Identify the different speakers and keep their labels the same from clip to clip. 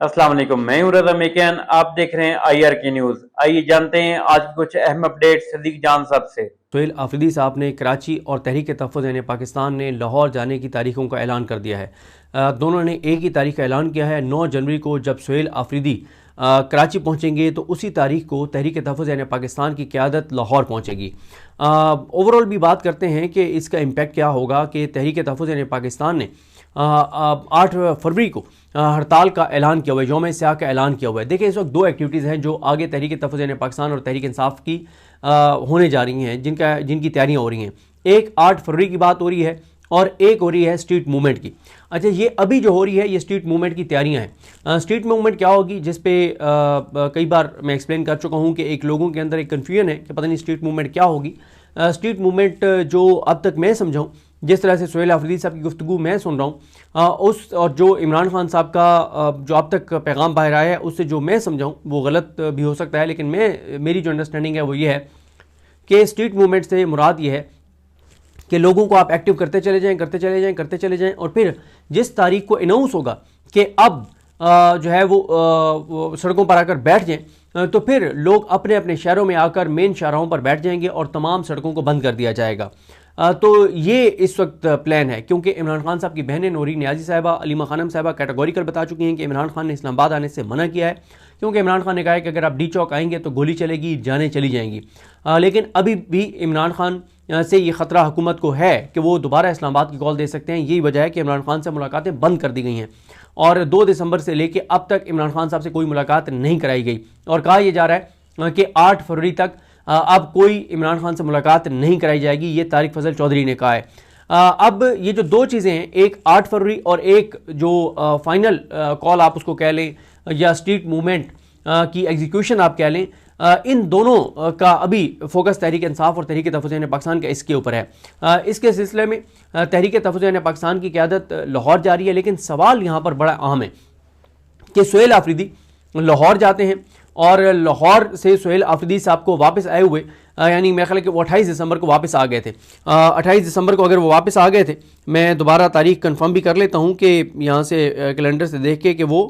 Speaker 1: अस्सलाम वालेकुम, मैं हूं रज़ा मेकियान। आप देख रहे हैं IR की न्यूज़। आइए जानते हैं आज की कुछ अहम अपडेट सदीक जान साहब से।
Speaker 2: सोहेल आफरीदी साहब ने कराची और तहरीक तहफ़्फ़ुज़ यानी पाकिस्तान ने लाहौर जाने की तारीखों का ऐलान कर दिया है। दोनों ने एक ही तारीख का ऐलान किया है। 9 जनवरी को जब सोहेल आफरीदी कराची पहुंचेंगे तो उसी तारीख को तहरीक तहफ़्फ़ुज़ यानी पाकिस्तान की क़यादत लाहौर पहुंचेगी। ओवरऑल भी बात करते हैं कि इसका इम्पैक्ट क्या होगा कि तहरीक तहफ़्फ़ुज़ यानी पाकिस्तान ने 8 फरवरी को हड़ताल का ऐलान किया हुआ है, यौम स्याह का ऐलान किया हुआ है। देखिए, इस वक्त दो एक्टिविटीज़ हैं जो आगे तहरीक तहफ़्फ़ुज़ यानी पाकिस्तान और तहरीक इंसाफ की होने जा रही हैं, जिनकी तैयारियां हो रही हैं। एक 8 फरवरी की बात हो रही है और एक हो रही है स्ट्रीट मूवमेंट की। अच्छा, ये अभी जो हो रही है ये स्ट्रीट मूवमेंट की तैयारियां हैं। स्ट्रीट मूवमेंट क्या होगी, जिस पे कई बार मैं एक्सप्लेन कर चुका हूँ कि एक लोगों के अंदर एक कन्फ्यूजन है कि पता नहीं स्ट्रीट मूवमेंट क्या होगी। स्ट्रीट मूवमेंट जो अब तक मैं समझाऊँ, जिस तरह से सोहेल आफरीदी साहब की गुफ्तगू मैं सुन रहा हूँ, उस और जो इमरान खान साहब का जो अब तक पैगाम बाहर आया है उससे जो मैं समझाऊँ वो गलत भी हो सकता है, लेकिन मेरी जो अंडरस्टैंडिंग है वो ये है कि स्ट्रीट मूवमेंट से मुराद ये है कि लोगों को आप एक्टिव करते चले जाएं, करते चले जाएं, करते चले जाएं, और फिर जिस तारीख को अनाउंस होगा कि अब जो है वो सड़कों पर आकर बैठ जाएं, तो फिर लोग अपने अपने शहरों में आकर मेन शाहराहों पर बैठ जाएंगे और तमाम सड़कों को बंद कर दिया जाएगा। तो ये इस वक्त प्लान है, क्योंकि इमरान खान साहब की बहनें नूरी नियाजी साहिबा, अलीमा खानम साहिबा कैटेगोरिकल बता चुकी हैं कि इमरान खान ने इस्लामाबाद आने से मना किया है, क्योंकि इमरान खान ने कहा है कि अगर आप डी चौक आएंगे तो गोली चलेगी, जानें चली जाएंगी। लेकिन अभी भी इमरान खान से ये ख़तरा हुकूमत को है कि वो दोबारा इस्लामाबाद की कॉल दे सकते हैं। यही वजह है कि इमरान खान से मुलाकातें बंद कर दी गई हैं और 2 दिसंबर से लेकर अब तक इमरान खान साहब से कोई मुलाकात नहीं कराई गई, और कहा यह जा रहा है कि 8 फरवरी तक अब कोई इमरान खान से मुलाकात नहीं कराई जाएगी। ये तारिक फजल चौधरी ने कहा है। अब ये जो दो चीज़ें हैं, एक 8 फरवरी और एक जो फाइनल कॉल आप उसको कह लें या स्ट्रीट मूवमेंट की एग्जीक्यूशन आप कह लें, इन दोनों का अभी फोकस तहरीक इंसाफ और तहरीक तहफ़्फ़ुज़ यानी पाकिस्तान का इसके ऊपर है। इसके सिलसिले में तहरीक तहफ़्फ़ुज़ यानी पाकिस्तान की क़यादत लाहौर जा रही है, लेकिन सवाल यहाँ पर बड़ा अहम है कि सोहेल आफरीदी लाहौर जाते हैं और लाहौर से सोहेल आफरीदी साहब को वापस आए हुए यानी मेरे ख्याल है कि वो 28 दिसंबर को वापस आ गए थे। 28 दिसंबर को अगर वो वापस आ गए थे, मैं दोबारा तारीख कंफर्म भी कर लेता हूँ कि यहाँ से कैलेंडर से देख के कि वो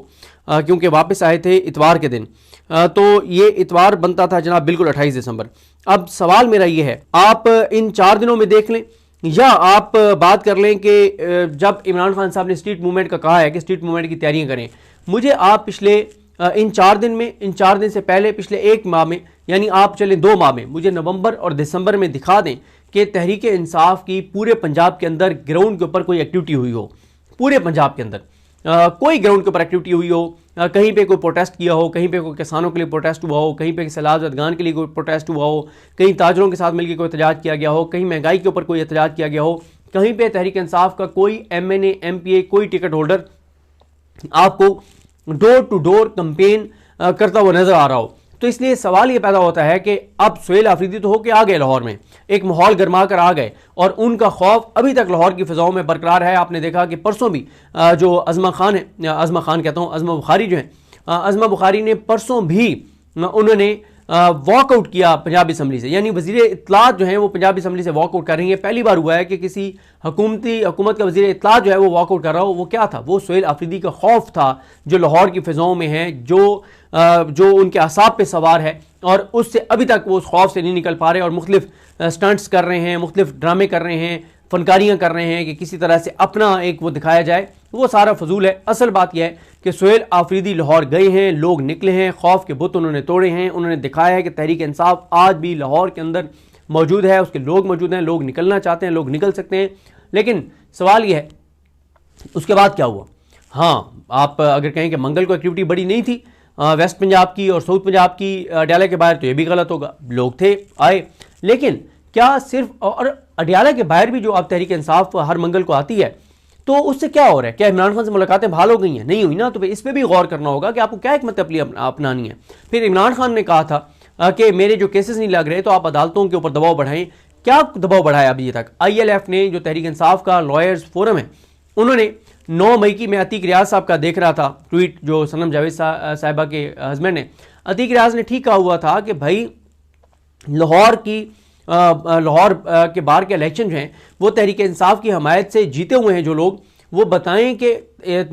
Speaker 2: क्योंकि वापस आए थे इतवार के दिन, तो ये इतवार बनता था जनाब बिल्कुल 28 दिसंबर। अब सवाल मेरा ये है, आप इन 4 दिनों में देख लें या आप बात कर लें कि जब इमरान खान साहब ने स्ट्रीट मूवमेंट का कहा है कि स्ट्रीट मूवमेंट की तैयारियां करें, मुझे आप पिछले इन 4 दिन में, इन 4 दिन से पहले पिछले 1 माह में, यानी आप चले 2 माह में, मुझे नवंबर और दिसंबर में दिखा दें कि तहरीक इंसाफ की पूरे पंजाब के अंदर ग्राउंड के ऊपर कोई एक्टिविटी हुई हो। पूरे पंजाब के अंदर कोई ग्राउंड के ऊपर एक्टिविटी हुई हो, कहीं पे कोई प्रोटेस्ट किया हो, कहीं पे कोई किसानों के लिए प्रोटेस्ट हुआ हो, कहीं पे सैलाब ज़दगान के लिए कोई प्रोटेस्ट हुआ हो, कहीं ताजरों के साथ मिलकर कोई एहतजाज किया गया हो, कहीं महंगाई के ऊपर कोई एहतजाज किया गया हो, कहीं पे तहरीक इंसाफ का कोई MNA MPA कोई टिकट होल्डर आपको डोर टू डोर कंपेन करता हुआ नजर आ रहा हो। तो इसलिए सवाल ये पैदा होता है कि अब सोहेल आफरीदी तो होके आ गए लाहौर में, एक माहौल गर्मा कर आ गए और उनका खौफ अभी तक लाहौर की फिजाओं में बरकरार है। आपने देखा कि परसों भी जो अज़मा खान कहता हूँ, अज़मा बुखारी जो है, अज़मा बुखारी ने परसों भी उन्होंने वॉकआउट किया पंजाब असम्बली से, यानी वज़ीर इत्तलात जो है वो पंजाब असम्बली से वॉकआउट कर रही है। पहली बार हुआ है कि किसी हुकूमत का वज़ीर इत्तलात जो है वो वॉकआउट कर रहा हो। वो क्या था? वो सोहेल आफरीदी का खौफ था जो लाहौर की फिजाओं में है, जो उनके असाब पे सवार है, और उससे अभी तक वो उस खौफ से नहीं निकल पा रहे और मुख्तलिफ स्टंट्स कर रहे हैं, मुख्तलिफ ड्रामे कर रहे हैं, फनकारियाँ कर रहे हैं कि किसी तरह से अपना एक वो दिखाया जाए। वो सारा फजूल है। असल बात यह है कि सोहेल आफरीदी लाहौर गए हैं, लोग निकले हैं, खौफ के बुत उन्होंने तोड़े हैं, उन्होंने दिखाया है कि तहरीक इंसाफ आज भी लाहौर के अंदर मौजूद है, उसके लोग मौजूद हैं, लोग निकलना चाहते हैं, लोग निकल सकते हैं। लेकिन सवाल यह है उसके बाद क्या हुआ। हाँ, आप अगर कहें कि मंगल को एक्टिविटी बड़ी नहीं थी वेस्ट पंजाब की और साउथ पंजाब की अडयाला के बाहर, तो ये भी गलत होगा, लोग थे, आए। लेकिन क्या सिर्फ और अडयाला के बाहर भी जो अब तहरीक इंसाफ हर मंगल को आती है, तो उससे क्या हो रहा है? क्या इमरान खान से मुलाकातें बहाल हो गई हैं? नहीं हुई ना। तो इस पर भी गौर करना होगा कि आपको क्या हिकमत अपनानी है। फिर इमरान खान ने कहा था कि मेरे जो केसेस नहीं लग रहे तो आप अदालतों के ऊपर दबाव बढ़ाएं। क्या दबाव बढ़ाया अभी तक? ILF ने, जो तहरीक इंसाफ का लॉयर्स फोरम है, उन्होंने 9 मई की, मैं अतीक रियाज साहब का देख रहा था ट्वीट, जो सनम जावेद साहिबा के हस्बैंड ने, अतीक रियाज ने ठीक कहा हुआ था कि भाई लाहौर के बाहर के इलेक्शन जो हैं वो तहरीक इंसाफ की हमायत से जीते हुए हैं जो लोग, वो बताएं कि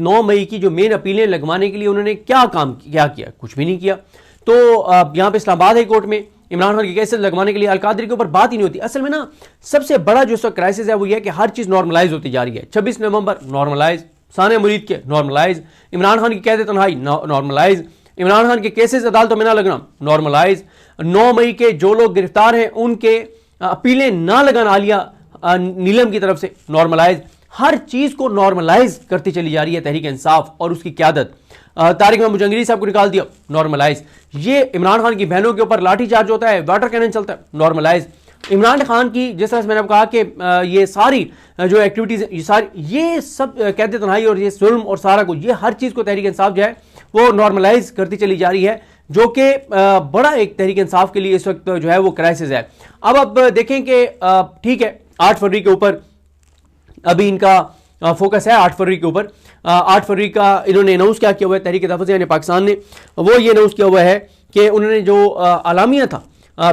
Speaker 2: 9 मई की जो मेन अपीलें लगवाने के लिए उन्होंने क्या किया। कुछ भी नहीं किया। तो यहाँ पे इस्लामाबाद हाई कोर्ट में इमरान खान के केसेस लगवाने के लिए अलकादरी के ऊपर बात ही नहीं होती। असल में ना सबसे बड़ा जो इस वक्त क्राइसिस है वो ये है कि हर चीज़ नॉर्मलाइज होती जा रही है। 26 नवंबर नॉर्मलाइज, सानिया मुरीद के नॉर्मलाइज, इमरान खान की कैद तन्हाई नॉर्मलाइज, इमरान खान के केसेस अदालतों में ना लगना नॉर्मलाइज, 9 मई के जो लोग गिरफ्तार हैं उनके अपीलें ना लगाना आलिया नीलम की तरफ से नॉर्मलाइज। हर चीज़ को नॉर्मलाइज करती चली जा रही है तहरीक इंसाफ और उसकी क़यादत। तारिक महमूद जंगली साहब को निकाल दिया नॉर्मलाइज। ये इमरान खान की बहनों के ऊपर लाठी चार्ज होता है, वाटर कैनन चलता है नॉर्मलाइज। इमरान खान की जिस तरह से मैंने कहा कि ये सारी जो एक्टिविटीज़ ये सब कैद तन्हाई और ये जुल्म और सारा कुछ ये हर चीज़ को तहरीक इंसाफ जो है वो नॉर्मलाइज करती चली जा रही है, जो कि बड़ा एक तहरीक इंसाफ के लिए इस वक्त जो है वो क्राइसिस है। अब देखें कि ठीक है 8 फरवरी के ऊपर अभी इनका फोकस है 8 फरवरी के ऊपर। 8 फरवरी का इन्होंने अनाउंस क्या किया हुआ है तहरीक तहफ़्फ़ुज़ यानी पाकिस्तान ने, वो ये अनाउंस किया हुआ है कि उन्होंने जो आलामिया था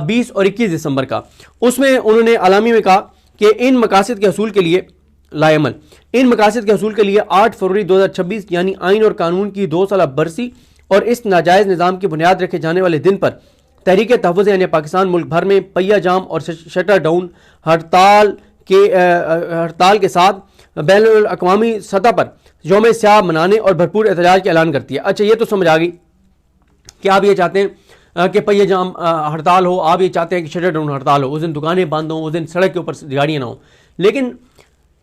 Speaker 2: 20 और 21 दिसंबर का, उसमें उन्होंने आलामी में कहा कि इन मकासद के हसूल के लिए लाएमल, इन मकासद के हसूल के लिए 8 फरवरी 2026 यानी आइन और कानून की 2 साल बरसी और इस नाजायज़ निज़ाम की बुनियाद रखे जाने वाले दिन पर तहरीक तहफ़्फ़ुज़ यानी पाकिस्तान मुल्क भर में पहिया जाम और शटर डाउन हड़ताल के साथ बैनुल अक़वामी सतह पर यौम स्याह मनाने और भरपूर एहतजाज का ऐलान करती है। अच्छा, ये तो समझ आ गई कि आप ये चाहते हैं कि पहिया जाम हड़ताल हो, आप ये चाहते हैं कि शटर डाउन हड़ताल हो, उस दिन दुकानें बंद हों, उस दिन सड़क के ऊपर गाड़ियाँ ना हो। लेकिन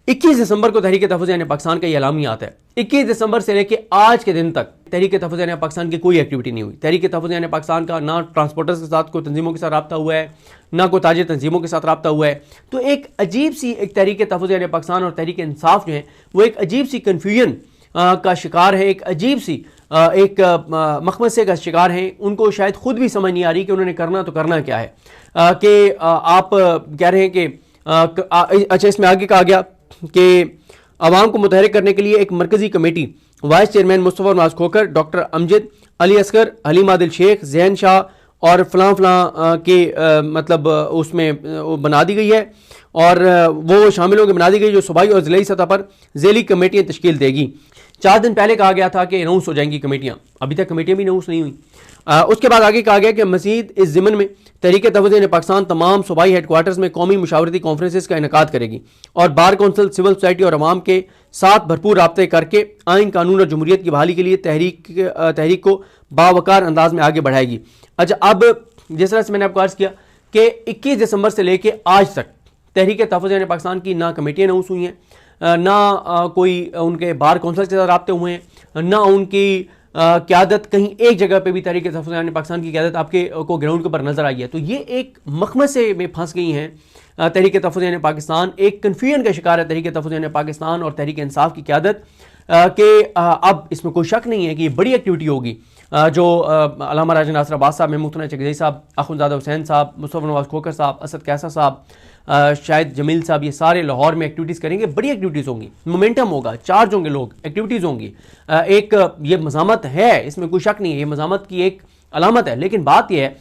Speaker 2: 21 दिसंबर को तहरीक तहफ़्फ़ुज़ यानी पाकिस्तान का ये ऐलामी आता है। 21 दिसंबर से लेकर आज के दिन तक तहरीक तहफ़्फ़ुज़ यानी पाकिस्तान की कोई एक्टिविटी नहीं हुई। तहरीक तहफ़्फ़ुज़ यानी पाकिस्तान का ना ट्रांसपोर्टर्स के साथ कोई तंजीमों के साथ रब्ता हुआ है, ना कोई ताजिर तंजीमों के साथ रब्ता हुआ है। तो एक अजीब सी एक तहरीक तहफ़्फ़ुज़ यानी पाकिस्तान और तहरीक इंसाफ जो है वो एक अजीब सी कन्फ्यूजन का शिकार है, एक अजीब सी एक मखमसे का शिकार है। उनको शायद खुद भी समझ नहीं आ रही कि उन्होंने करना तो करना क्या है। कि आप कह रहे हैं कि अच्छा, इसमें आगे कहा गया कि अवाम को मुतहरिक करने के लिए एक मरकजी committee vice chairman Mustafa Nawaz Khokhar, doctor Amjad, Ali Asghar, Haleem Adil Sheikh, Zain Shah और फलां के मतलब उसमें बना दी गई है और वो शामिल होकर बना दी गई जो सूबाई और ज़िलाई सतह पर ज़ेली कमेटियाँ तश्कील देगी। 4 दिन पहले कहा गया था कि अनाउंस हो जाएंगी कमेटियाँ, अभी तक कमेटियाँ भी अनाउंस नहीं हुई। उसके बाद आगे कहा गया कि मज़ीद इस ज़िमन में तहरीक तहफ़्फ़ुज़ यानी पाकिस्तान तमाम सूबाई हेडक्वार्टर्स में कौमी मुशावरती कॉन्फ्रेंसेस का इनेकाद करेगी और बार कौंसल, सिविल सोसाइटी और अवाम के साथ भरपूर राब्ते करके आइन, कानून और जमहूरियत की बहाली के लिए तहरीक को बावकार अंदाज में आगे बढ़ाएगी। अच्छा, अब जिस तरह से मैंने आपको अर्ज़ किया कि 21 दिसंबर से लेके आज तक तहरीक तहफ़्फ़ुज़ यानी पाकिस्तान की ना कमेटियाँ अनाउंस हुई हैं, ना कोई उनके बार कौंसल के साथ राब्ते हुए हैं, ना उनकी क़यादत कहीं एक जगह पे भी तहरीक तहफ़्फ़ुज़ यानी पाकिस्तान की क़यादत आपके को ग्राउंड के ऊपर नजर आई है। तो ये एक मखमसे में फंस गई हैं तहरीक तहफ़्फ़ुज़ यानी पाकिस्तान, एक कन्फ्यूजन का शिकार है तहरीक तहफ़्फ़ुज़ यानी पाकिस्तान और तहरीक इंसाफ की क़यादत के अब इसमें कोई शक नहीं है कि ये बड़ी एक्टिविटी होगी जो अल्लामा राजा नासिर अब्बास साहब, महमूद चकज़ई साहब, अख़ुंज़ादा हुसैन साहब, मुस्तफ़ा नवाज खोखर साहब, असद कैसा साहब, शायद जमील साहब, ये सारे लाहौर में एक्टिविटीज़ करेंगे। बड़ी एक्टिविटीज़ होंगी, मोमेंटम होगा, चार्ज होंगे लोग, एक्टिविटीज़ होंगी। एक ये मज़ामत है, इसमें कोई शक नहीं है, ये मज़ामत की एक अलामत है। लेकिन बात यह है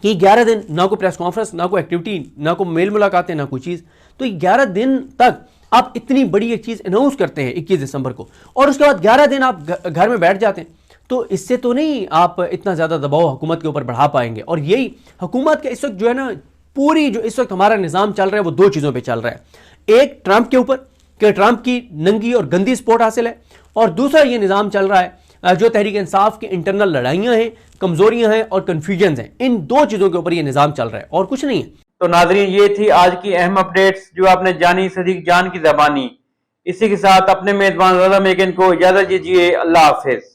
Speaker 2: कि 11 दिन ना कोई प्रेस कॉन्फ्रेंस, ना कोई एक्टिविटी, ना कोई मेल मुलाकातें, ना कोई चीज़। तो 11 दिन तक आप इतनी बड़ी एक चीज़ अनाउंस करते हैं 21 दिसंबर को और उसके बाद 11 दिन आप घर में बैठ जाते हैं, तो इससे तो नहीं आप इतना ज़्यादा दबाव हुकूमत के ऊपर बढ़ा पाएंगे। और यही हुकूमत का इस वक्त जो है ना, पूरी जो इस वक्त हमारा निज़ाम चल रहा है वो 2 चीज़ों पे चल रहा है। एक ट्रंप के ऊपर कि ट्रंप की नंगी और गंदी सपोर्ट हासिल है, और दूसरा ये निज़ाम चल रहा है जो तहरीक इंसाफ की इंटरनल लड़ाइयाँ हैं, कमज़ोरियाँ हैं और कन्फ्यूजन हैं। इन 2 चीज़ों के ऊपर ये निज़ाम चल रहा है और कुछ नहीं है।
Speaker 1: तो नाज़रीन, ये थी आज की अहम अपडेट्स जो आपने जानी सदीक जान की ज़बानी। इसी के साथ अपने मेज़बान रज़ा मेकिन को इजाज़त दीजिए। अल्लाह हाफ़िज़।